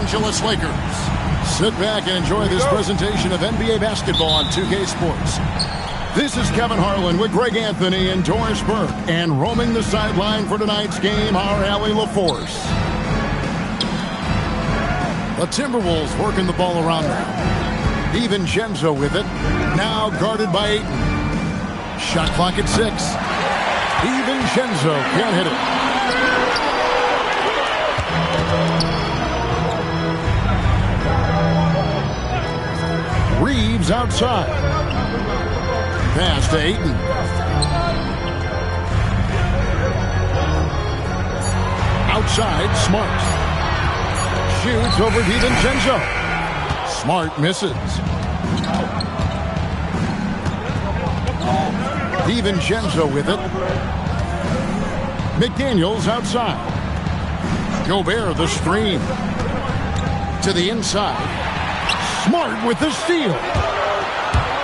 Angeles Lakers. Sit back and enjoy this presentation of NBA basketball on 2K Sports. This is Kevin Harlan with Greg Anthony and Doris Burke. And roaming the sideline for tonight's game, our Allie LaForce. The Timberwolves working the ball around now. DiVincenzo with it. Now guarded by Ayton. Shot clock at 6. DiVincenzo can't hit it. Reeves outside. Pass to Ayton. Outside, Smart. Shoots over DiVincenzo. Smart misses. DiVincenzo with it. McDaniels outside. Gobert the screen. To the inside. Smart with the steal.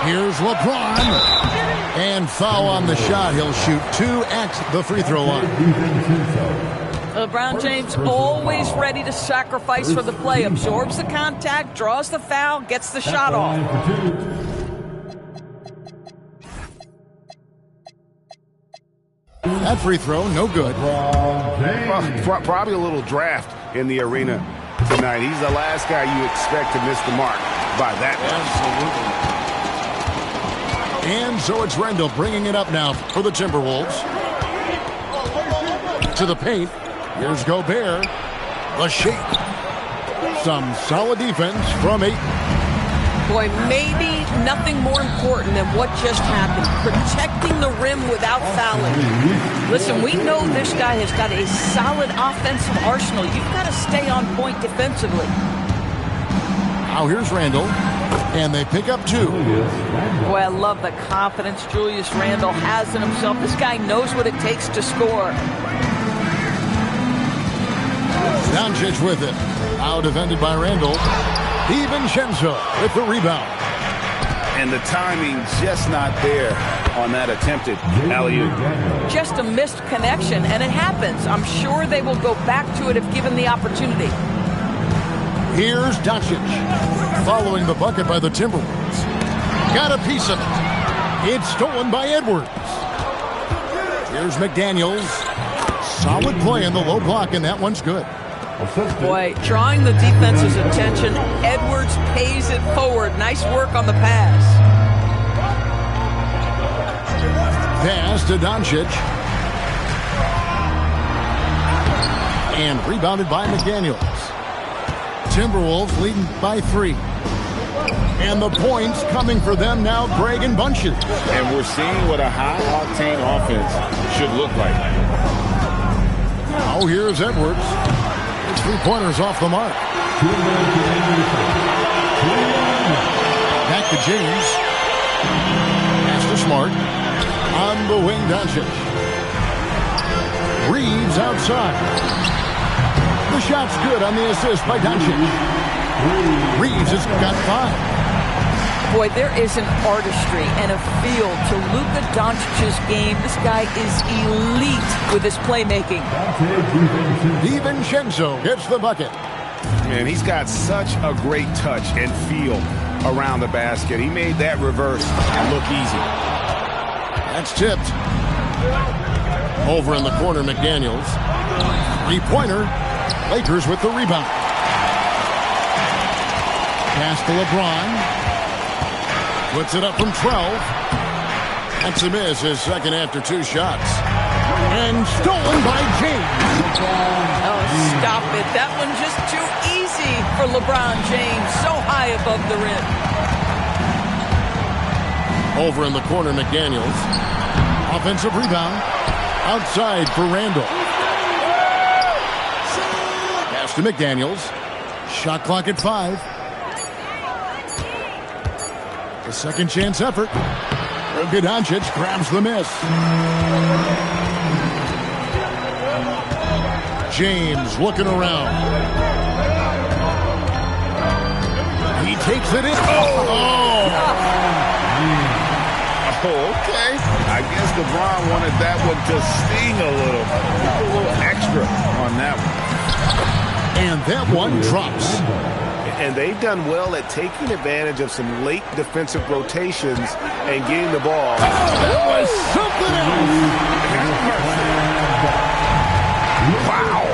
Here's LeBron. And foul on the shot. He'll shoot 2 at the free throw line. LeBron James always ready to sacrifice for the play. Absorbs the contact, draws the foul, gets the shot off. That free throw, no good. Probably a little draft in the arena tonight. He's the last guy you expect to miss the mark by that much. Absolutely. And so it's Rendell bringing it up now for the Timberwolves. To the paint. Here's Gobert. The shake. Some solid defense from Ayton. Boy, maybe nothing more important than what just happened. Protecting the rim without fouling. Listen, we know this guy has got a solid offensive arsenal. You've got to stay on point defensively. Now here's Randle. And they pick up 2. Boy, I love the confidence Julius Randle has in himself. This guy knows what it takes to score. Doncic with it. Now defended by Randle. DiVincenzo with the rebound. And the timing just not there on that attempted alley-oop. Just a missed connection, and it happens. I'm sure they will go back to it if given the opportunity. Here's Doncic. Following the bucket by the Timberwolves. Got a piece of it. It's stolen by Edwards. Here's McDaniels. Solid play in the low block, and that one's good. Boy, drawing the defense's attention, Edwards pays it forward. Nice work on the pass. Pass to Doncic. And rebounded by McDaniels. Timberwolves leading by 3. And the points coming for them now, Greg in bunches. And we're seeing what a high-octane offense should look like. Now here's Edwards. 3-pointers off the mark. Back to James. Pass to Smart. On the wing, Doncic. Reeves outside. The shot's good on the assist by Doncic. Reeves has got 5. Boy, there is an artistry and a feel to Luka Doncic's game. This guy is elite with his playmaking. DiVincenzo gets the bucket. Man, he's got such a great touch and feel around the basket. He made that reverse look easy. That's tipped. Over in the corner, McDaniels. 3-pointer. Lakers with the rebound. Pass to LeBron. Puts it up from 12. That's a miss, his second after 2 shots. And stolen by James. Oh, stop it. That one just too easy for LeBron James. So high above the rim. Over in the corner, McDaniels. Offensive rebound. Outside for Randle. Pass to McDaniels. Shot clock at 5. A second chance effort. Doncic grabs the miss. James looking around. He takes it in. Okay. I guess LeBron wanted that one to sting a little extra on that one. And that one drops. And they've done well at taking advantage of some late defensive rotations and getting the ball. Oh, that was something else. Wow.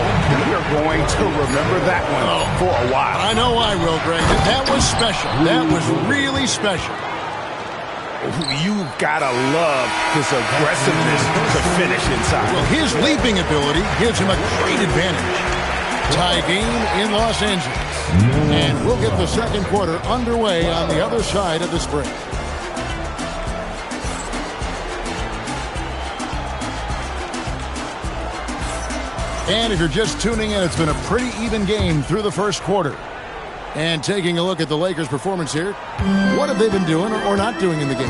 You're going to remember that one for a while. I know I will, Greg. That was special. That was really special. You've got to love his aggressiveness to finish inside. Well, his leaping ability gives him a great advantage. Tie game in Los Angeles. And we'll get the second quarter underway on the other side of this break. And if you're just tuning in, it's been a pretty even game through the first quarter. And taking a look at the Lakers' performance here, what have they been doing or not doing in the game?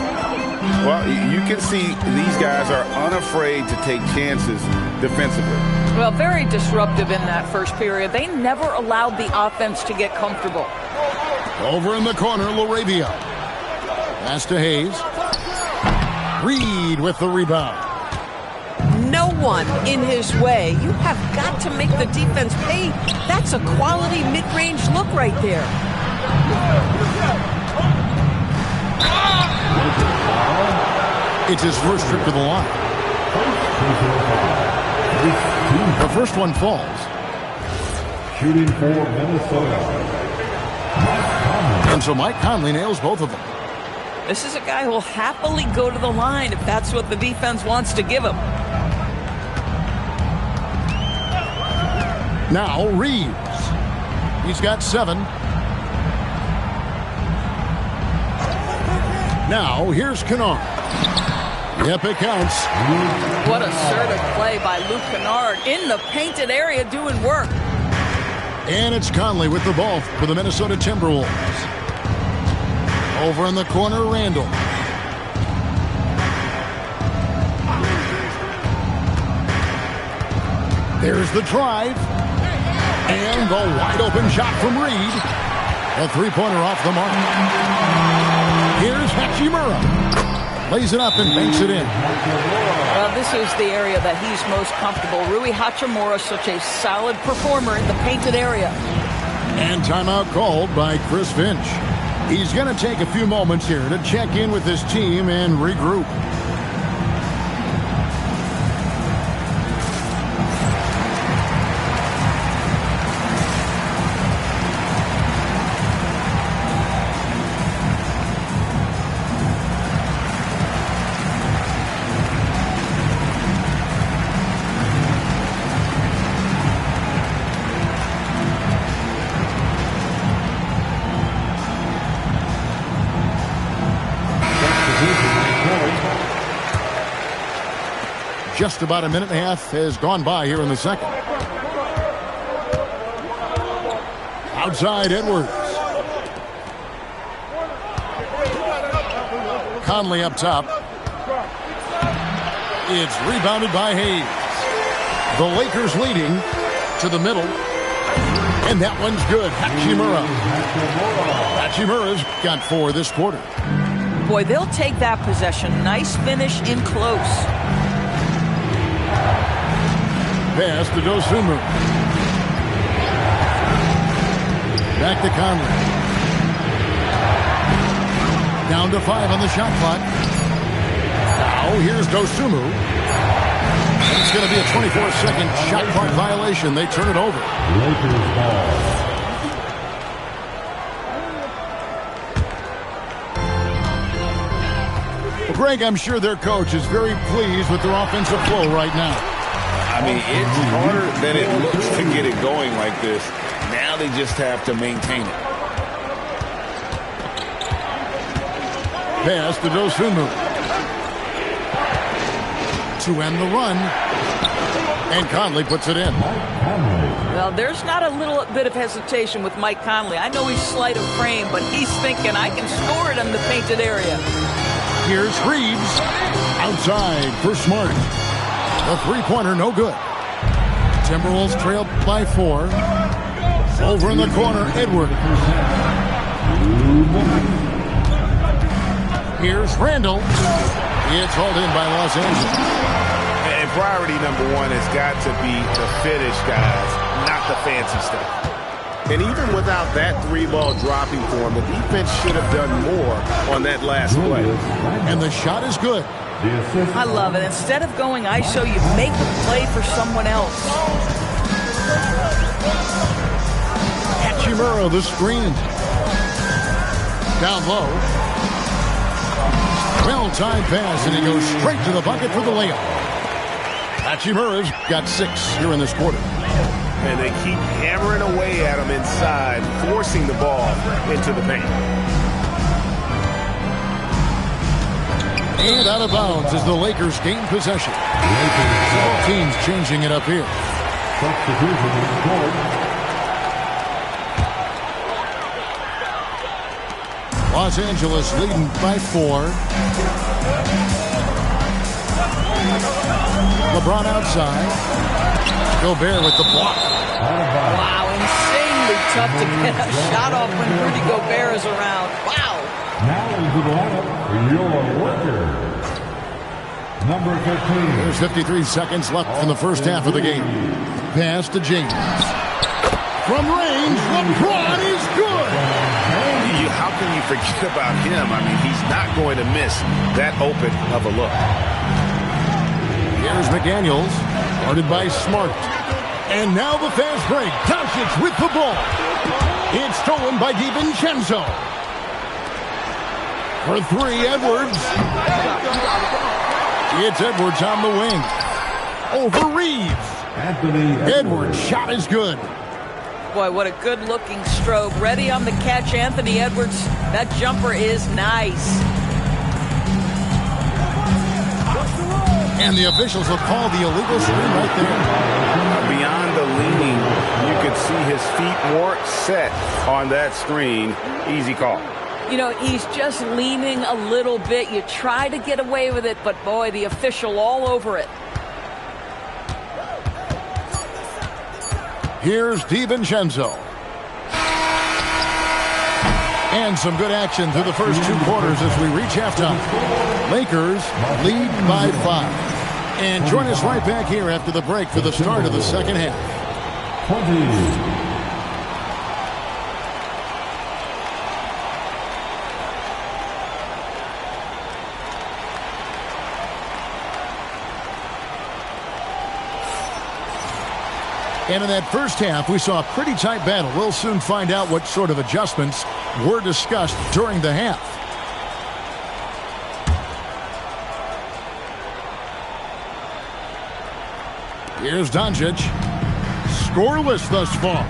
Well, you can see these guys are unafraid to take chances defensively. Well, very disruptive in that first period. They never allowed the offense to get comfortable. Over in the corner, LaRavia. Pass to Hayes. Reed with the rebound. No one in his way. You have got to make the defense pay. That's a quality mid-range look right there. It's his first trip to the line. The first one falls. Shooting for Minnesota. And so Mike Conley nails both of them. This is a guy who will happily go to the line if that's what the defense wants to give him. Now Reeves. He's got 7. Now here's Kennard. Yep, it counts. What assertive play by Luke Kennard in the painted area doing work. And it's Conley with the ball for the Minnesota Timberwolves. Over in the corner, Randall. There's the drive. And the wide open shot from Reed. A three-pointer off the mark. Here's Hachimura. Lays it up and banks it in. Well, this is the area that he's most comfortable. Rui Hachimura, such a solid performer in the painted area. And timeout called by Chris Finch. He's going to take a few moments here to check in with his team and regroup. Just about a minute and a half has gone by here in the second. Outside Edwards. Conley up top. It's rebounded by Hayes. The Lakers leading to the middle. And that one's good. Hachimura. Hachimura's got 4 this quarter. Boy, they'll take that possession. Nice finish in close. Pass to Dosunmu. Back to Conley. Down to 5 on the shot clock. Now here's Dosunmu. It's going to be a 24-second shot clock violation. They turn it over. Lakers ball. Greg, I'm sure their coach is very pleased with their offensive flow right now. I mean, it's harder than it looks to get it going like this. Now they just have to maintain it. Pass to Dosunmu. To end the run. And Conley puts it in. Well, there's not a little bit of hesitation with Mike Conley. I know he's slight of frame, but he's thinking, I can score it in the painted area. Here's Reeves. Outside for Smart. The three-pointer, no good. Timberwolves trailed by 4. Over in the corner, Edwards. Here's Randall. It's hauled in by Los Angeles. And priority number 1 has got to be the finish, guys. not the fancy stuff. And even without that three-ball dropping for him, the defense should have done more on that last play. And the shot is good. I love it. Instead of going ISO, you make the play for someone else. Hachimura, the screen. Down low. Well-timed pass, and he goes straight to the bucket for the layup. Hachimura's got 6 here in this quarter. And they keep hammering away at him inside, forcing the ball into the paint. And out of bounds as the Lakers gain possession. Both teams changing it up here. Los Angeles leading by 4. LeBron outside. Gobert with the block. Wow, insanely tough to get a shot off when Rudy Gobert is around. Wow. Now into the lineup, your worker. Number 15. There's 53 seconds left in the first half of the game. Pass to James. From range, LeBron is good. How can you forget about him? I mean, he's not going to miss that open of a look. Here's McDaniels, guarded by Smart. And now the fast break. Doncic with the ball. It's stolen by DiVincenzo. For 3, Edwards. It's Edwards on the wing. Over Reeves. Edwards' shot is good. Boy, what a good-looking stroke. Ready on the catch, Anthony Edwards. That jumper is nice. And the officials will call the illegal screen right there. Beyond the leaning, you could see his feet weren't set on that screen. Easy call. You know, he's just leaning a little bit. You try to get away with it, but boy, the official all over it. Here's DiVincenzo. And some good action through the first 2 quarters as we reach halftime. Lakers lead by 5. And join us right back here after the break for the start of the second half. 20. And in that first half, we saw a pretty tight battle. We'll soon find out what sort of adjustments were discussed during the half. Here's Doncic. Scoreless thus far.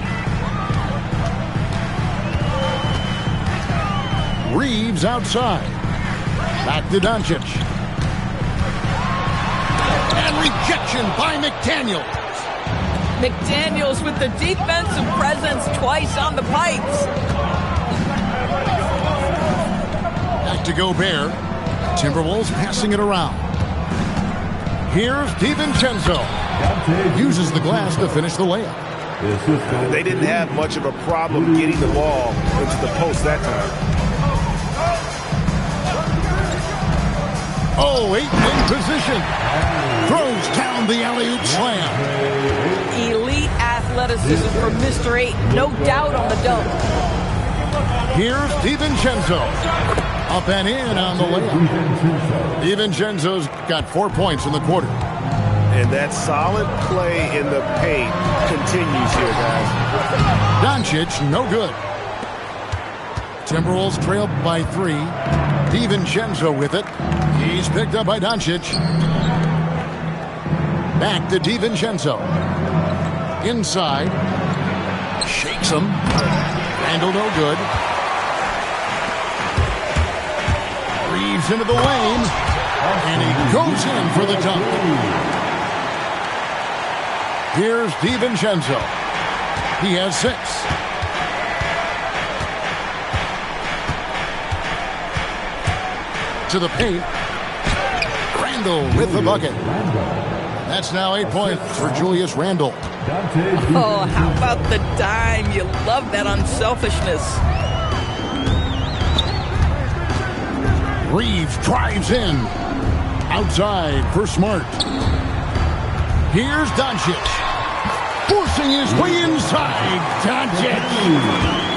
Reeves outside. Back to Doncic. And rejection by McDaniels. McDaniels with the defensive presence twice on the pipes. Back to Gobert. Timberwolves passing it around. Here's DiVincenzo. Uses the glass to finish the layup. They didn't have much of a problem getting the ball into the post that time. Oh, 8 in position. Throws down the alley-oop slam. Elite athleticism from Mr. 8. No doubt on the dunk. Here's DiVincenzo. Up and in on the layup. DiVincenzo's got 4 points in the quarter. And that solid play in the paint continues here, guys. Doncic, no good. Timberwolves trail by 3. DiVincenzo with it. He's picked up by Doncic. Back to DiVincenzo. Inside. Shakes him. Randall no good. Reeves into the lane. And he goes in for the dunk. Here's DiVincenzo. He has 6. To the paint. Randall with the bucket. That's now 8 points for Julius Randle. Oh, how about the dime? You love that unselfishness. Reeves drives in. Outside for Smart. Here's Doncic. Forcing his way inside. Doncic.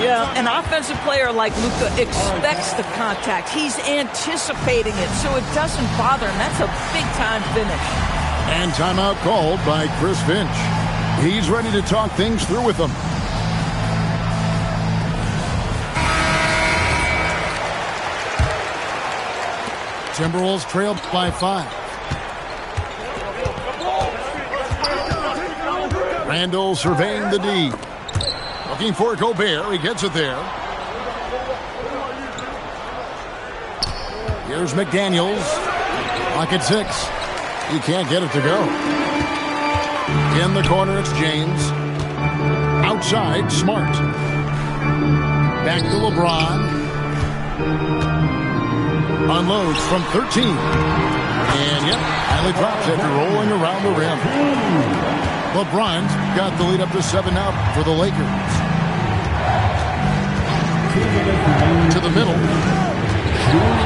Yeah, an offensive player like Luka expects the contact. He's anticipating it, so it doesn't bother him. That's a big-time finish. And timeout called by Chris Finch. He's ready to talk things through with them. Timberwolves trailed by 5. Randall surveying the D. Looking for Gobert. He gets it there. Here's McDaniels. Clock at 6. He can't get it to go. In the corner, it's James. Outside, Smart. Back to LeBron. Unloads from 13. And, yep, finally drops after rolling around the rim. LeBron's got the lead up to 7 now for the Lakers. To the middle.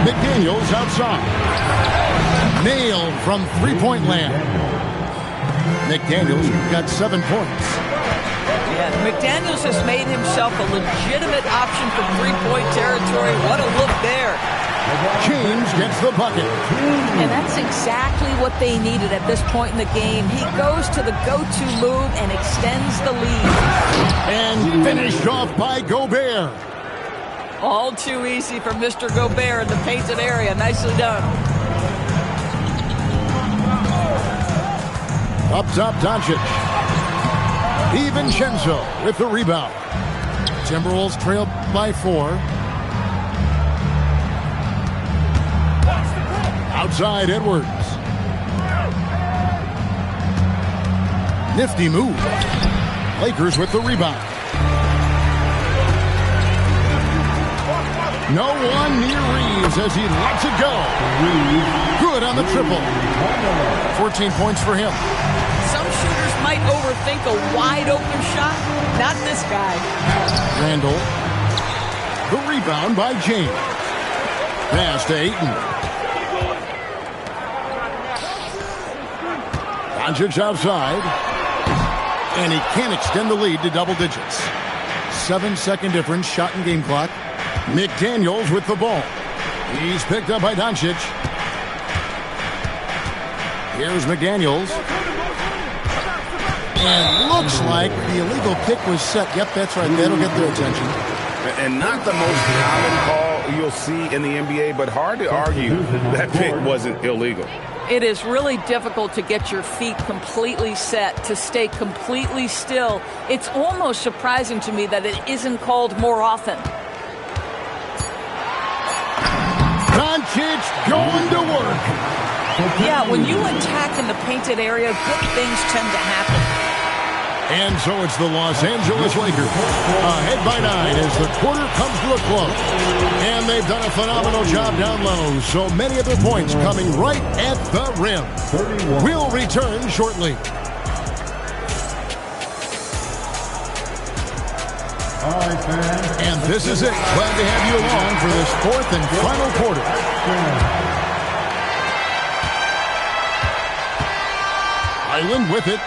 McDaniels outside. Nailed from three-point land. McDaniels got 7 points. Yeah, McDaniels has made himself a legitimate option for three-point territory. What a look there. James gets the bucket. And that's exactly what they needed at this point in the game. He goes to the go-to move and extends the lead. And finished off by Gobert. All too easy for Mr. Gobert in the painted area. Nicely done. Up top, Doncic. DiVincenzo with the rebound. Timberwolves trailed by 4. Outside, Edwards. Nifty move. Lakers with the rebound. No one near Reeves as he lets it go. Good on the triple. 14 points for him. Some shooters might overthink a wide-open shot. Not this guy. Randall. The rebound by James. Pass to Ayton. Doncic outside. And he can't extend the lead to double digits. 7-second difference, shot and game clock. McDaniels with the ball. He's picked up by Doncic. Here's McDaniels. And looks like the illegal pick was set. Yep, that's right. That'll get their attention. And not the most common call you'll see in the NBA, but hard to argue that pick wasn't illegal. It is really difficult to get your feet completely set, to stay completely still. It's almost surprising to me that it isn't called more often. Doncic going to work. Yeah, when you attack in the painted area, good things tend to happen. And so it's the Los Angeles Lakers ahead by 9 as the quarter comes to a close. And they've done a phenomenal job down low. So many of their points coming right at the rim. We'll return shortly. And this is it. Glad to have you along for this fourth and final quarter. Island with it.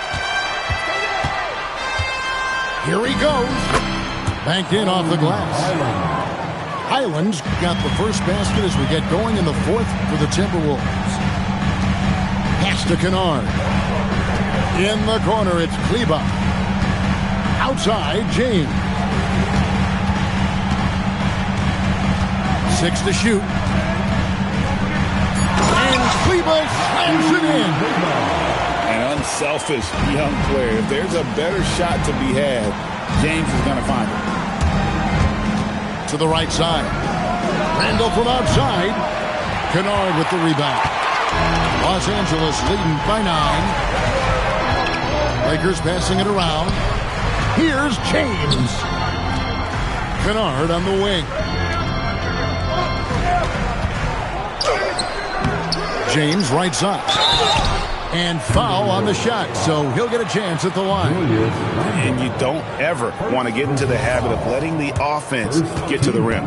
Here he goes. Banked in off the glass. Highland's got the first basket as we get going in the fourth for the Timberwolves. Pass to Kennard. In the corner, it's Kleba. Outside, James. 6 to shoot. And Kleba slams it in. An unselfish young player. If there's a better shot to be had, James is going to find it. To the right side. Randall from outside. Kennard with the rebound. Los Angeles leading by 9. Lakers passing it around. Here's James. Kennard on the wing. James right side. And foul on the shot, so he'll get a chance at the line. And you don't ever want to get into the habit of letting the offense get to the rim.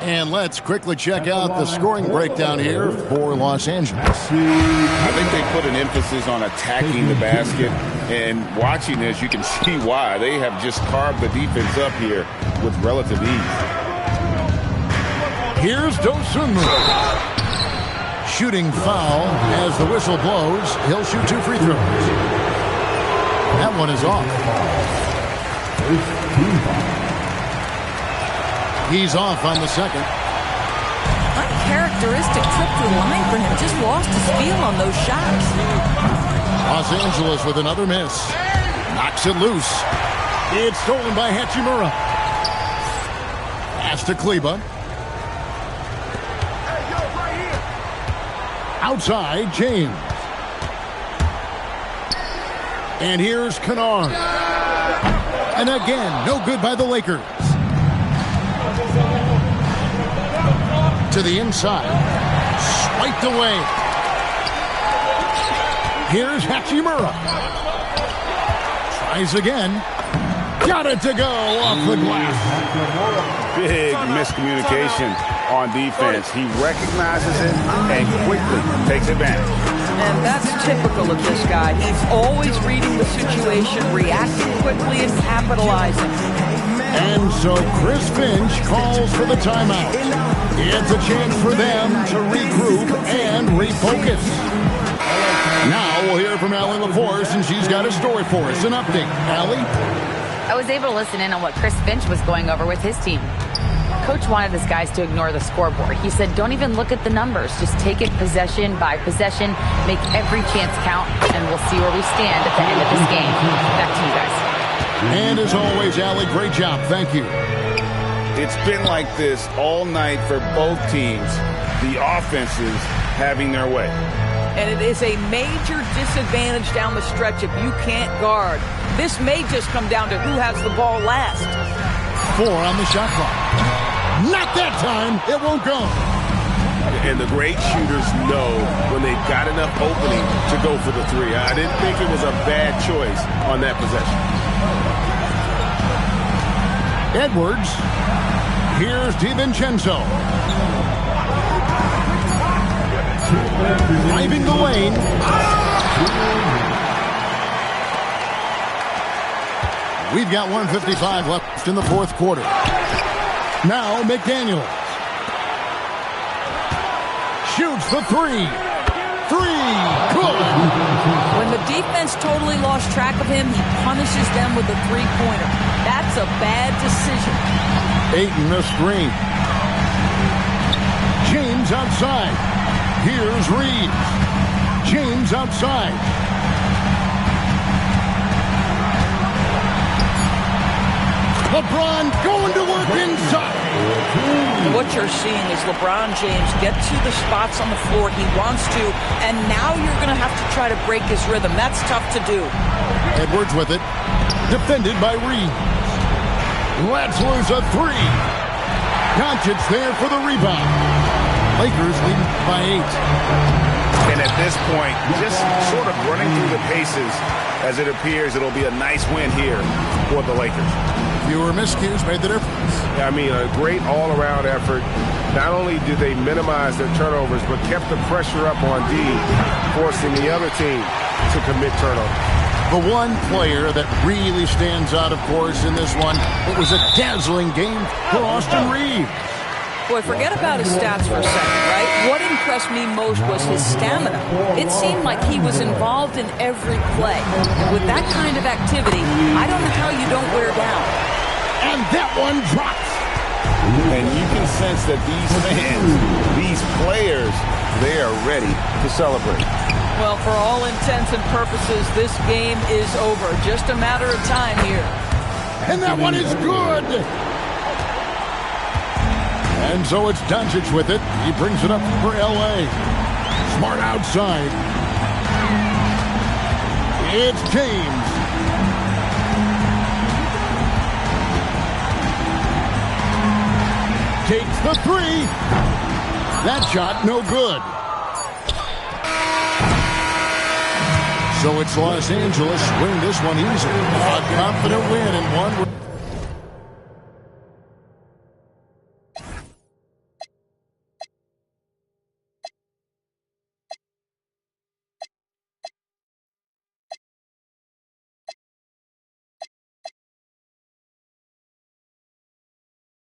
And let's quickly check out the scoring breakdown here for Los Angeles. I think they put an emphasis on attacking the basket, and watching this, you can see why. They have just carved the defense up here with relative ease. Here's Dosunmu. Shooting foul as the whistle blows. He'll shoot 2 free throws. That one is off. He's off on the second. Uncharacteristic trip to the line for him. Just lost his feel on those shots. Los Angeles with another miss. Knocks it loose. It's stolen by Hachimura. Pass to Kleba. Outside, James. And here's Kennard. And again, no good by the Lakers. To the inside. Swiped away. Here's Hachimura. Tries again. Got it to go off the glass. Big miscommunication on defense. He recognizes it and quickly takes advantage. And that's typical of this guy. He's always reading the situation, reacting quickly, and capitalizing. And so Chris Finch calls for the timeout. It's a chance for them to regroup and refocus. Now we'll hear from Allie LaForce, and she's got a story for us. An update. Allie? I was able to listen in on what Chris Finch was going over with his team. Coach wanted his guys to ignore the scoreboard. He said, don't even look at the numbers. Just take it possession by possession, make every chance count, and we'll see where we stand at the end of this game. Back to you guys. And as always, Allie, great job. Thank you. It's been like this all night for both teams. The offenses having their way. And it is a major disadvantage down the stretch if you can't guard. This may just come down to who has the ball last. 4 on the shot clock. Not that time. It won't go. And the great shooters know when they've got enough opening to go for the 3. I didn't think it was a bad choice on that possession. Edwards. Here's DiVincenzo. Driving the lane. We've got 1:55 left in the fourth quarter. Now McDaniels. Shoots the 3. 3. Good. When the defense totally lost track of him, he punishes them with a three-pointer. That's a bad decision. Ayton the screen. James outside. Here's Reeves. James outside. LeBron going to work inside. What you're seeing is LeBron James get to the spots on the floor he wants to, and now you're going to have to try to break his rhythm. That's tough to do. Edwards with it. Defended by Reeves. Let's lose a 3. Doncic there for the rebound. Lakers lead by 8. And at this point, just sort of running through the paces as it appears it'll be a nice win here for the Lakers. Fewer miscues made the difference. I mean, a great all-around effort. Not only did they minimize their turnovers, but kept the pressure up on D, forcing the other team to commit turnovers. The one player that really stands out, of course, in this one, it was a dazzling game for Austin Reeves. Boy, forget about his stats for a second, right? What impressed me most was his stamina. It seemed like he was involved in every play. And with that kind of activity, I don't know how you don't wear down. And that one drops. And you can sense that these fans, these players, they are ready to celebrate. Well, for all intents and purposes, this game is over. Just a matter of time here. And that one is good. And so it's Doncic with it. He brings it up for L.A. Smart outside. It's James. Takes the 3. That shot no good. So it's Los Angeles winning this one easily. A confident win and one.